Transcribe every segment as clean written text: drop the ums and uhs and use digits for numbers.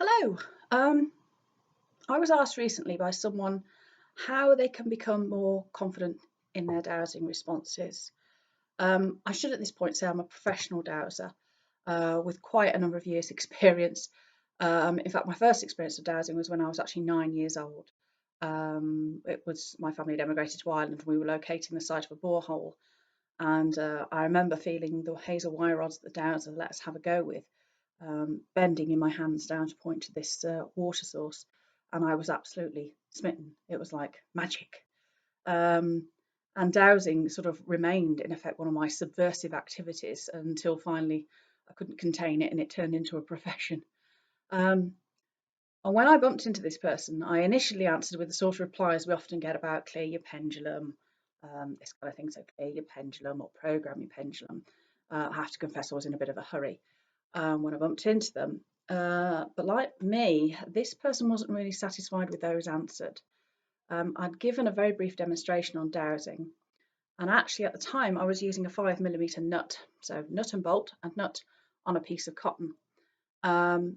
Hello. I was asked recently by someone how they can become more confident in their dowsing responses. I should at this point say I'm a professional dowser with quite a number of years' experience. In fact, my first experience of dowsing was when I was actually 9 years old. It was my family had emigrated to Ireland and we were locating the site of a borehole. And I remember feeling the hazel wire rods that the dowser let us have a go with, bending in my hands down to point to this water source. And I was absolutely smitten. It was like magic. Um, and dowsing sort of remained, in effect, one of my subversive activities until finally I couldn't contain it and it turned into a profession. Um, and when I bumped into this person, I initially answered with the sort of replies we often get about clear your pendulum, this kind of thing. So clear your pendulum or program your pendulum. I have to confess I was in a bit of a hurry when I bumped into them. But like me, this person wasn't really satisfied with those answered. I'd given a very brief demonstration on dowsing, and actually at the time I was using a 5mm nut, so nut and bolt and nut on a piece of cotton. Um,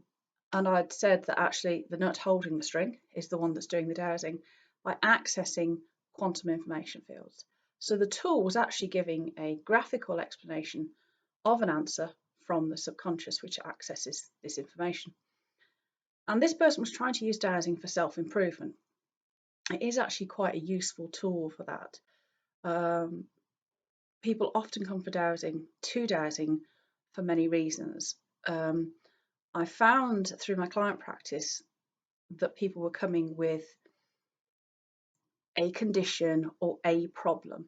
and I'd said that actually the nut holding the string is the one that's doing the dowsing by accessing quantum information fields. So the tool was actually giving a graphical explanation of an answer from the subconscious, which accesses this information. And this person was trying to use dowsing for self-improvement. It is actually quite a useful tool for that. Um, People often come to dowsing for many reasons. I found through my client practice that people were coming with a condition or a problem.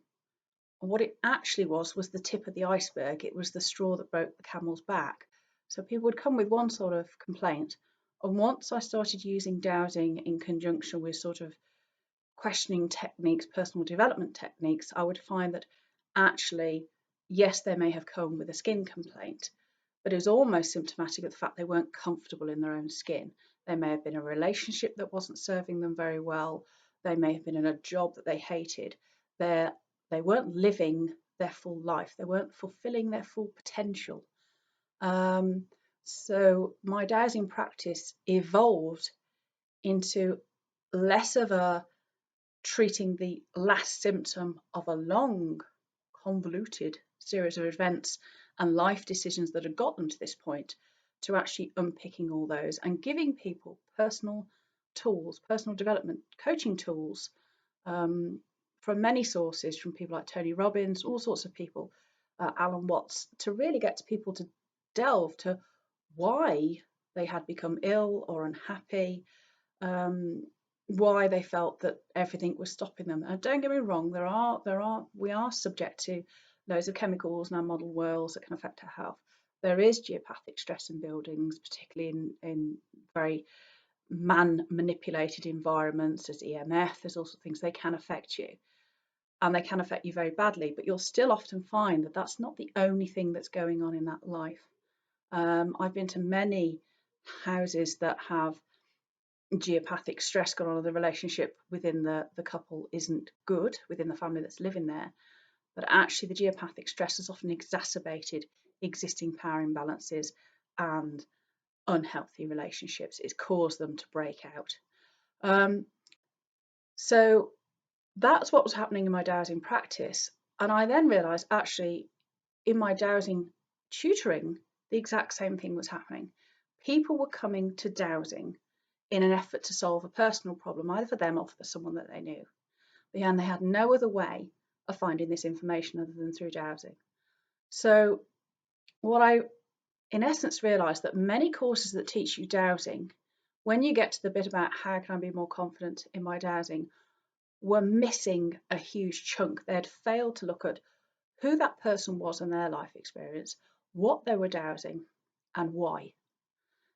And what it actually was the tip of the iceberg. It was the straw that broke the camel's back. So people would come with one sort of complaint. And once I started using dowsing in conjunction with sort of questioning techniques, personal development techniques, I would find that actually, yes, they may have come with a skin complaint, but it was almost symptomatic of the fact they weren't comfortable in their own skin. There may have been a relationship that wasn't serving them very well. They may have been in a job that they hated. They weren't living their full life. They weren't fulfilling their full potential. Um, so my dowsing practice evolved into less of a treating the last symptom of a long, convoluted series of events and life decisions that had got them to this point, to actually unpicking all those and giving people personal tools, personal development coaching tools, from many sources, from people like Tony Robbins, all sorts of people, Alan Watts, to really get to people to delve to why they had become ill or unhappy, um, why they felt that everything was stopping them. And don't get me wrong, we are subject to loads of chemicals in our model worlds that can affect our health. There is geopathic stress in buildings, particularly in very man manipulated environments. There's EMF, there's also things they can affect you, and they can affect you very badly, but you'll still often find that that's not the only thing that's going on in that life. I've been to many houses that have geopathic stress going on, the relationship within the couple isn't good within the family that's living there, but actually the geopathic stress has often exacerbated existing power imbalances and unhealthy relationships. It's caused them to break out. So that's what was happening in my dowsing practice. And I then realized actually in my dowsing tutoring, the exact same thing was happening. People were coming to dowsing in an effort to solve a personal problem, either for them or for someone that they knew. And they had no other way of finding this information other than through dowsing. So what I, in essence, realised that many courses that teach you dowsing, when you get to the bit about how can I be more confident in my dowsing, were missing a huge chunk. They had failed to look at who that person was and their life experience, what they were dowsing, and why.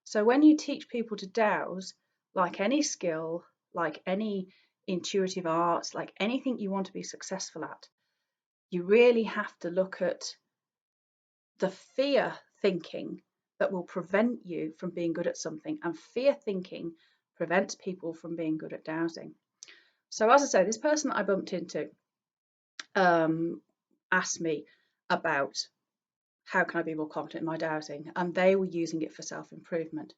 So when you teach people to dowse, like any skill, like any intuitive arts, like anything you want to be successful at, you really have to look at the fear thinking that will prevent you from being good at something. And fear thinking prevents people from being good at dowsing. So as I say, this person that I bumped into asked me about how can I be more confident in my dowsing, and they were using it for self-improvement.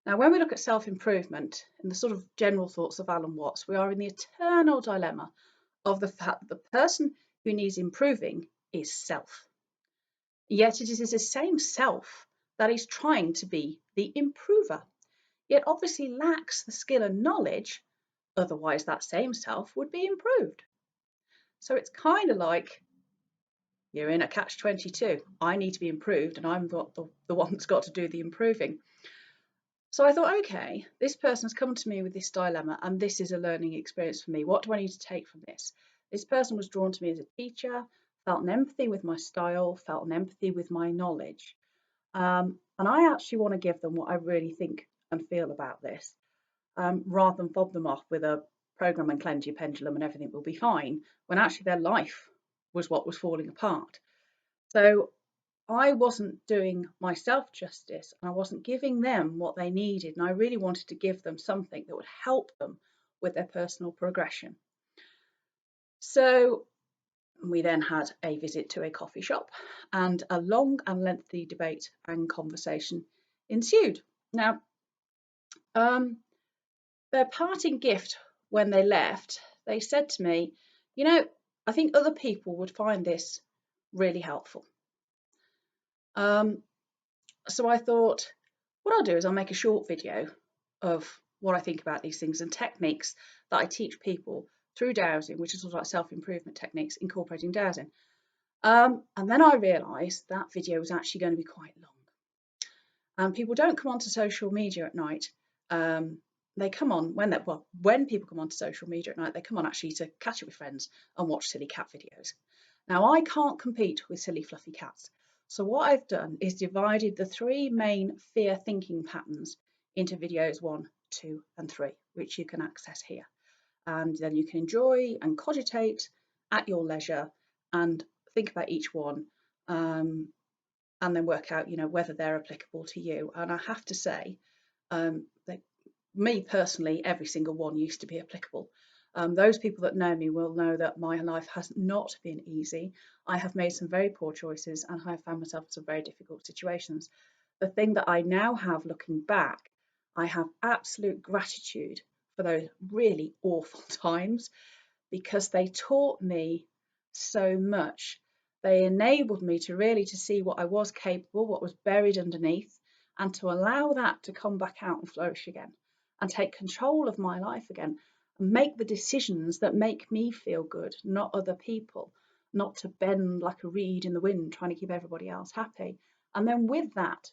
Now, when we look at self-improvement in the sort of general thoughts of Alan Watts, we are in the eternal dilemma of the fact that the person who needs improving is self. Yet it is the same self that is trying to be the improver, yet obviously lacks the skill and knowledge, otherwise that same self would be improved. So it's kind of like you're in a catch-22. I need to be improved and I'm the one that's got to do the improving. So I thought, okay, this person's come to me with this dilemma and this is a learning experience for me. What do I need to take from this? This person was drawn to me as a teacher, felt an empathy with my style, felt an empathy with my knowledge. And I actually want to give them what I really think and feel about this, rather than fob them off with a program and cleanse your pendulum and everything will be fine, when actually their life was what was falling apart. So I wasn't doing myself justice and I wasn't giving them what they needed. And I really wanted to give them something that would help them with their personal progression. So we then had a visit to a coffee shop and a long and lengthy debate and conversation ensued. Now, their parting gift when they left, they said to me, I think other people would find this really helpful. So I thought, what I'll do is I'll make a short video of what I think about these things and techniques that I teach people through dowsing, which is sort of like self-improvement techniques incorporating dowsing. And then I realised that video was actually going to be quite long. And people don't come onto social media at night. They come on when people come onto social media at night, they come on actually to catch up with friends and watch silly cat videos. Now, I can't compete with silly fluffy cats. So what I've done is divided the three main fear thinking patterns into videos 1, 2, and 3, which you can access here. And then you can enjoy and cogitate at your leisure and think about each one, and then work out, whether they're applicable to you. And I have to say, that me personally, every single one used to be applicable. Those people that know me will know that my life has not been easy. I have made some very poor choices and I have found myself in some very difficult situations. The thing that I now have looking back, I have absolute gratitude for those really awful times because they taught me so much. They enabled me to really to see what I was capable, what was buried underneath, and to allow that to come back out and flourish again and take control of my life again and make the decisions that make me feel good, not other people, not to bend like a reed in the wind trying to keep everybody else happy. And then with that,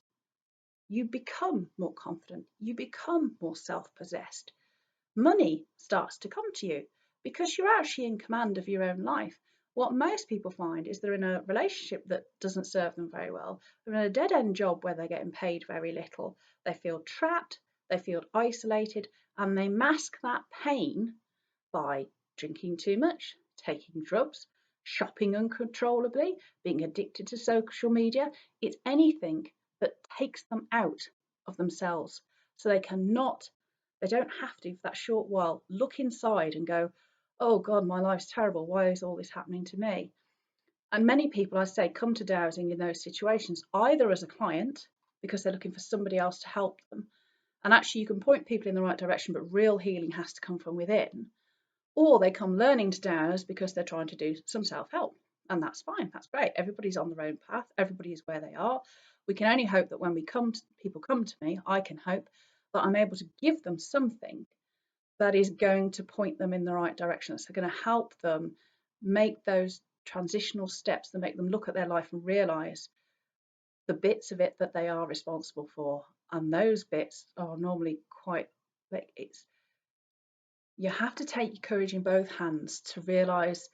you become more confident, you become more self-possessed. Money starts to come to you because you're actually in command of your own life. What most people find is they're in a relationship that doesn't serve them very well. They're in a dead-end job where they're getting paid very little. They feel trapped, they feel isolated, and they mask that pain by drinking too much, taking drugs, shopping uncontrollably, being addicted to social media. It's anything that takes them out of themselves so they don't have to, for that short while, look inside and go, oh God, my life's terrible. Why is all this happening to me? And many people, I say, come to dowsing in those situations, either as a client, because they're looking for somebody else to help them. And actually, you can point people in the right direction, but real healing has to come from within. Or they come learning to dowse because they're trying to do some self-help. And that's fine. That's great. Everybody's on their own path. Everybody is where they are. We can only hope that when people come to me, I can hope that I'm able to give them something that is going to point them in the right direction. So going to help them make those transitional steps that make them look at their life and realize the bits of it that they are responsible for. And those bits are normally you have to take your courage in both hands to realize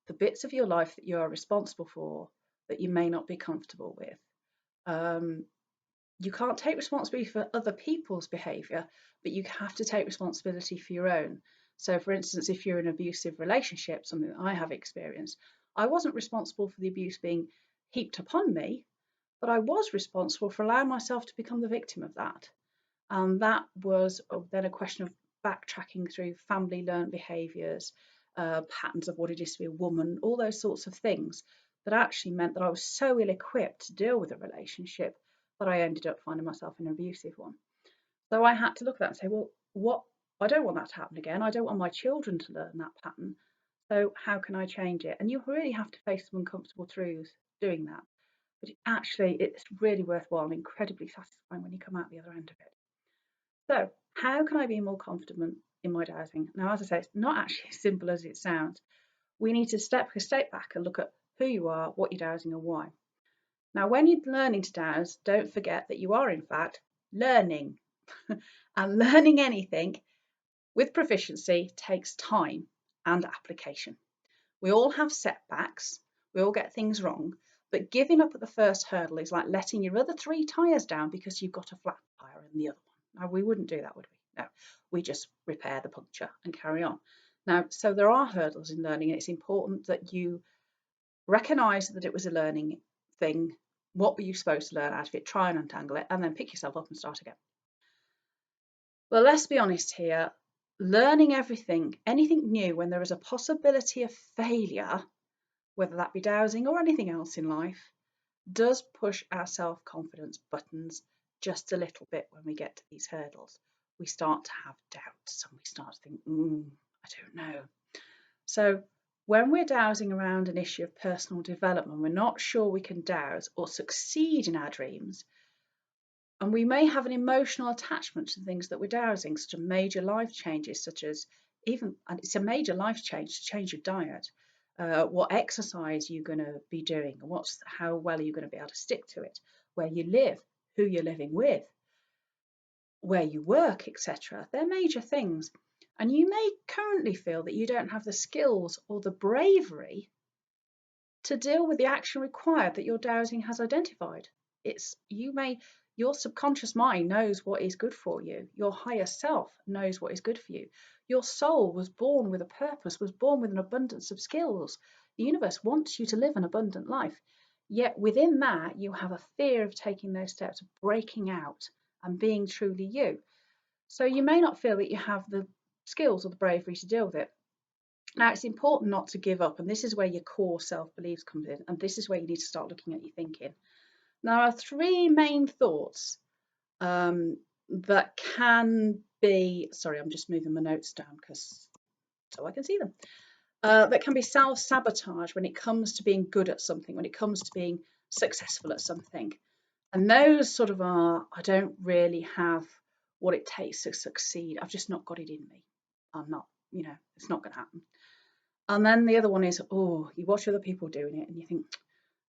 the bits of your life that you are responsible for that you may not be comfortable with. You can't take responsibility for other people's behaviour, but you have to take responsibility for your own. So, for instance, if you're in an abusive relationship, something that I have experienced, I wasn't responsible for the abuse being heaped upon me, but I was responsible for allowing myself to become the victim of that. And that was then a question of backtracking through family learned behaviours, patterns of what it is to be a woman, all those sorts of things that actually meant that I was so ill equipped to deal with a relationship that I ended up finding myself in an abusive one. So I had to look at that and say, well, what? I don't want that to happen again. I don't want my children to learn that pattern. So how can I change it? And you really have to face some uncomfortable truths doing that. But actually, it's really worthwhile and incredibly satisfying when you come out the other end of it. So how can I be more confident in my dowsing? Now, as I say, it's not actually as simple as it sounds. We need to step back and look at who you are, what you're dowsing, and why. Now, when you're learning to dowse, don't forget that you are, in fact, learning. And learning anything with proficiency takes time and application. We all have setbacks, we all get things wrong, but giving up at the first hurdle is like letting your other 3 tyres down because you've got a flat tyre in the other one. Now, we wouldn't do that, would we? No, we just repair the puncture and carry on. Now, so there are hurdles in learning, and it's important that you recognise that it was a learning thing. What were you supposed to learn out of it? Try and untangle it, and then pick yourself up and start again. Well, let's be honest here. Learning anything new, when there is a possibility of failure, whether that be dowsing or anything else in life, does push our self-confidence buttons just a little bit when we get to these hurdles. We start to have doubts and we start to think, I don't know. So when we're dowsing around an issue of personal development, we're not sure we can dowse or succeed in our dreams, and we may have an emotional attachment to things that we're dowsing, such as major life changes, and it's a major life change to change your diet, what exercise you're going to be doing, and how well are you going to be able to stick to it, where you live, who you're living with, where you work, etc. They're major things. And you may currently feel that you don't have the skills or the bravery to deal with the action required that your dowsing has identified. Your subconscious mind knows what is good for you. Your higher self knows what is good for you. Your soul was born with a purpose, was born with an abundance of skills. The universe wants you to live an abundant life. Yet within that, you have a fear of taking those steps, breaking out and being truly you. So you may not feel that you have the skills or the bravery to deal with it. Now, it's important not to give up, and this is where your core self-beliefs comes in, and this is where you need to start looking at your thinking. Now, there are 3 main thoughts that can be, sorry, I'm just moving my notes down so I can see them, that can be self-sabotage when it comes to being good at something, when it comes to being successful at something. And those sort of are, I don't really have what it takes to succeed. I've just not got it in me. I'm not, it's not going to happen. And then the other one is, you watch other people doing it and you think,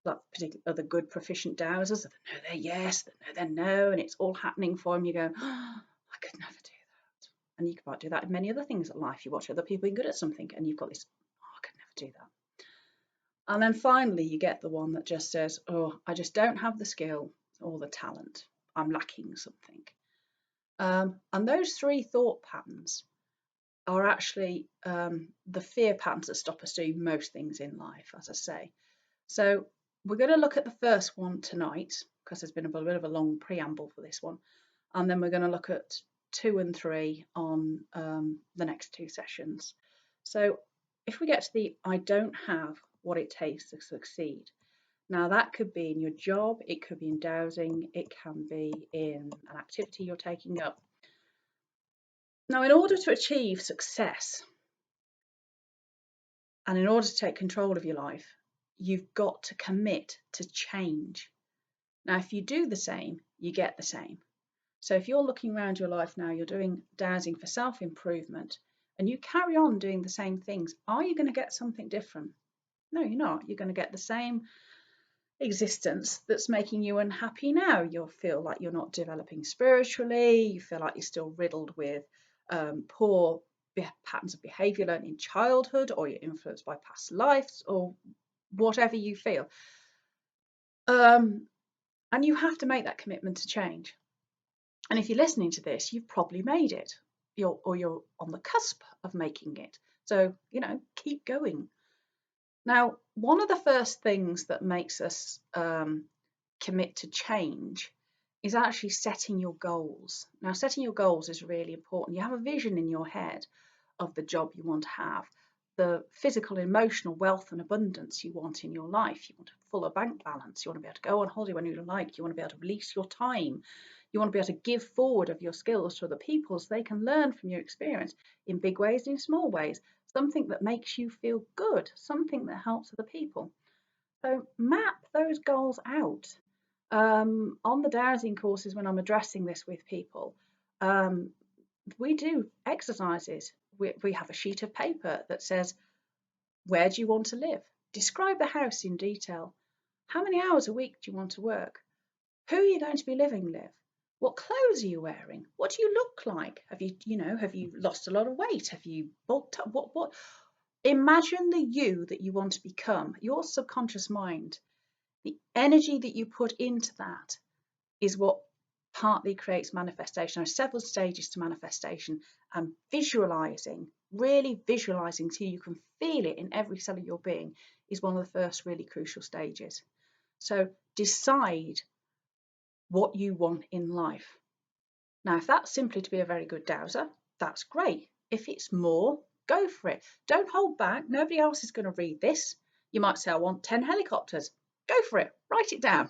that particular other good proficient dowsers, that know their yes, that know their no, and it's all happening for them. You go, I could never do that. And you can't do that in many other things in life. You watch other people being good at something and you've got this, I could never do that. And then finally you get the one that just says, I just don't have the skill or the talent. I'm lacking something. And those 3 thought patterns are actually the fear patterns that stop us doing most things in life, as I say. So we're going to look at the first one tonight, because there's been a bit of a long preamble for this one. And then we're going to look at 2 and 3 on the next 2 sessions. So if we get to the I don't have what it takes to succeed. Now that could be in your job, it could be in dowsing, it can be in an activity you're taking up. Now, in order to achieve success and in order to take control of your life, you've got to commit to change. Now, if you do the same, you get the same. So if you're looking around your life now, you're doing dowsing for self-improvement, and you carry on doing the same things, are you going to get something different? No, you're not. You're going to get the same existence that's making you unhappy now. You'll feel like you're not developing spiritually. You feel like you're still riddled with poor patterns of behaviour learned in childhood, or you're influenced by past lives, or whatever you feel. And you have to make that commitment to change. And if you're listening to this, you've probably made it, you're on the cusp of making it. So, keep going. Now, one of the first things that makes us commit to change is actually setting your goals. Now, setting your goals is really important. You have a vision in your head of the job you want to have, the physical, emotional wealth and abundance you want in your life. You want a fuller bank balance. You want to be able to go on holiday when you like. You want to be able to release your time. You want to be able to give forward of your skills to other people so they can learn from your experience in big ways, in small ways, something that makes you feel good, something that helps other people. So map those goals out. On the dowsing courses, when I'm addressing this with people, we do exercises. We have a sheet of paper that says, where do you want to live? Describe the house in detail. How many hours a week do you want to work? Who are you going to be living with? What clothes are you wearing? What do you look like? Have you lost a lot of weight? Have you bulked up? What? Imagine the you that you want to become, your subconscious mind. The energy that you put into that is what partly creates manifestation. There are several stages to manifestation, and visualizing, really visualizing so you can feel it in every cell of your being, is one of the first really crucial stages. So decide what you want in life. Now, if that's simply to be a very good dowser, that's great. If it's more, go for it. Don't hold back. Nobody else is going to read this. You might say, I want 10 helicopters. Go for it. Write it down.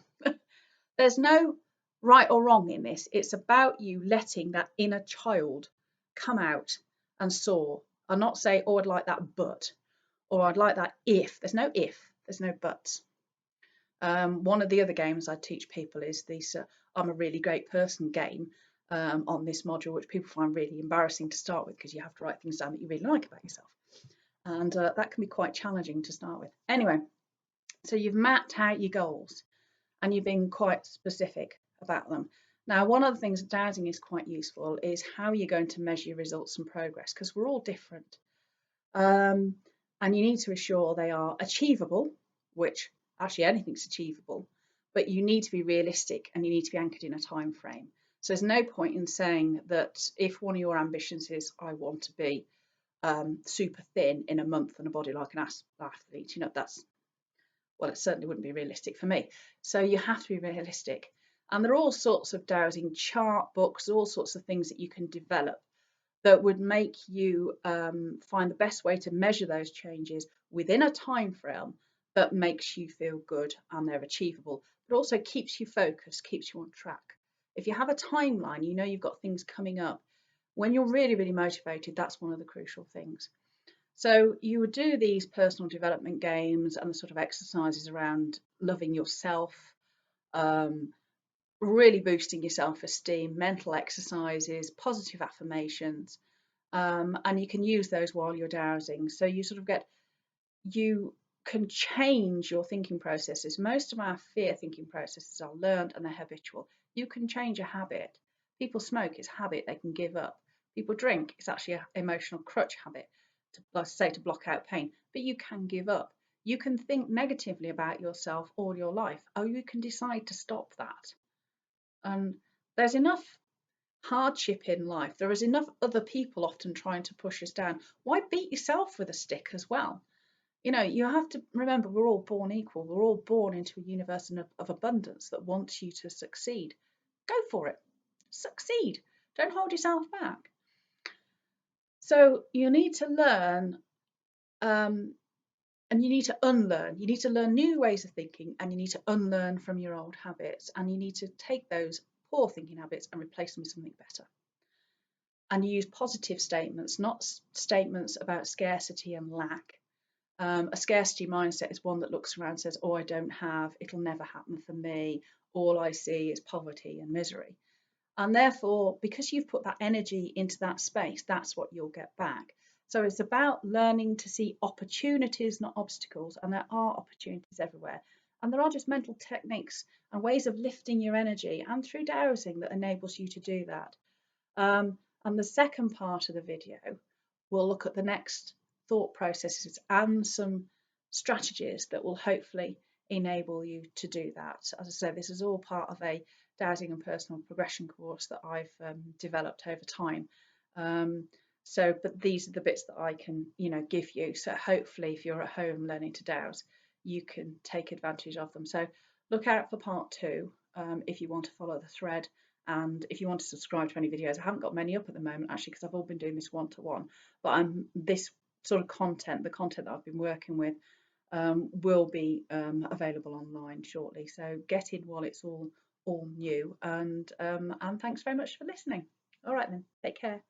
There's no right or wrong in this. It's about you letting that inner child come out and soar, and not say, oh, I'd like that but, or I'd like that if. There's no if, there's no buts. One of the other games I teach people is this I'm a really great person game on this module, which people find really embarrassing to start with because you have to write things down that you really like about yourself. And that can be quite challenging to start with. Anyway, so you've mapped out your goals and you've been quite specific about them. Now, one of the things that dowsing is quite useful is how you're going to measure your results and progress, because we're all different. And you need to assure they are achievable, which actually anything's achievable, but you need to be realistic and you need to be anchored in a time frame. So there's no point in saying that if one of your ambitions is, I want to be super thin in a month and a body like an athlete, that's, well, it certainly wouldn't be realistic for me. So you have to be realistic. And there are all sorts of dowsing chart books, all sorts of things that you can develop that would make you find the best way to measure those changes within a time frame that makes you feel good and they're achievable, but also keeps you focused, keeps you on track. If you have a timeline, you've got things coming up. When you're really, really motivated, that's one of the crucial things. So you would do these personal development games and the sort of exercises around loving yourself, really boosting your self-esteem, mental exercises, positive affirmations, and you can use those while you're dowsing. So you can change your thinking processes. Most of our fear thinking processes are learned and they're habitual. You can change a habit. People smoke, it's habit they can give up. People drink, it's actually an emotional crutch habit, to block out pain, but you can give up. You can think negatively about yourself all your life, or you can decide to stop that. And there's enough hardship in life. There is enough other people often trying to push us down. Why beat yourself with a stick as well? You have to remember we're all born equal. We're all born into a universe of abundance that wants you to succeed. Go for it. Succeed. Don't hold yourself back. So you need to learn and you need to unlearn. You need to learn new ways of thinking and you need to unlearn from your old habits, and you need to take those poor thinking habits and replace them with something better. And you use positive statements, not statements about scarcity and lack. A scarcity mindset is one that looks around and says, oh, I don't have, it'll never happen for me. All I see is poverty and misery. And therefore, because you've put that energy into that space, that's what you'll get back. So it's about learning to see opportunities, not obstacles. And there are opportunities everywhere. And there are just mental techniques and ways of lifting your energy and through dowsing that enables you to do that. And the second part of the video, we'll look at the next thought processes and some strategies that will hopefully enable you to do that. As I said, this is all part of a dowsing and personal progression course that I've developed over time. But these are the bits that I can, give you. So hopefully, if you're at home learning to dowse, you can take advantage of them. So look out for part 2 if you want to follow the thread. And if you want to subscribe to any videos, I haven't got many up at the moment, actually, because I've all been doing this one-to-one. But this sort of content, the content that I've been working with, will be available online shortly. So get in while it's all all new. And thanks very much for listening. All right then, take care.